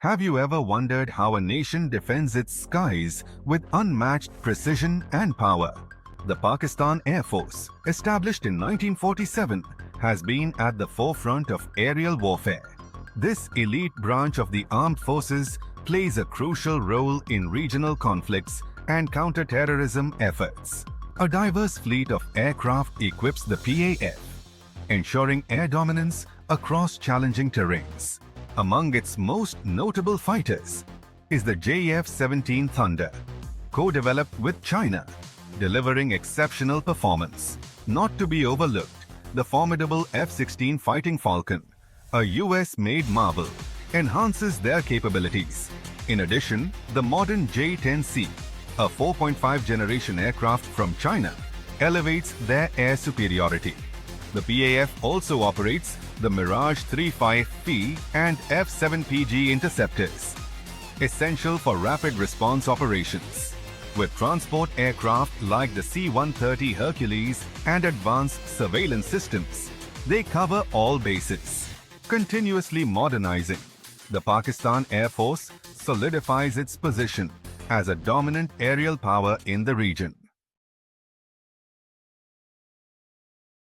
Have you ever wondered how a nation defends its skies with unmatched precision and power? The Pakistan Air Force, established in 1947, has been at the forefront of aerial warfare. This elite branch of the armed forces plays a crucial role in regional conflicts and counter-terrorism efforts. A diverse fleet of aircraft equips the PAF, ensuring air dominance across challenging terrains. Among its most notable fighters is the JF-17 Thunder, co-developed with China, delivering exceptional performance. Not to be overlooked, the formidable F-16 Fighting Falcon, a US-made marvel, enhances their capabilities. In addition, the modern J-10C, a 4.5 generation aircraft from China, elevates their air superiority. The PAF also operates the Mirage 35P and F-7PG interceptors, essential for rapid response operations. With transport aircraft like the C-130 Hercules and advanced surveillance systems, they cover all bases. Continuously modernizing, the Pakistan Air Force solidifies its position as a dominant aerial power in the region.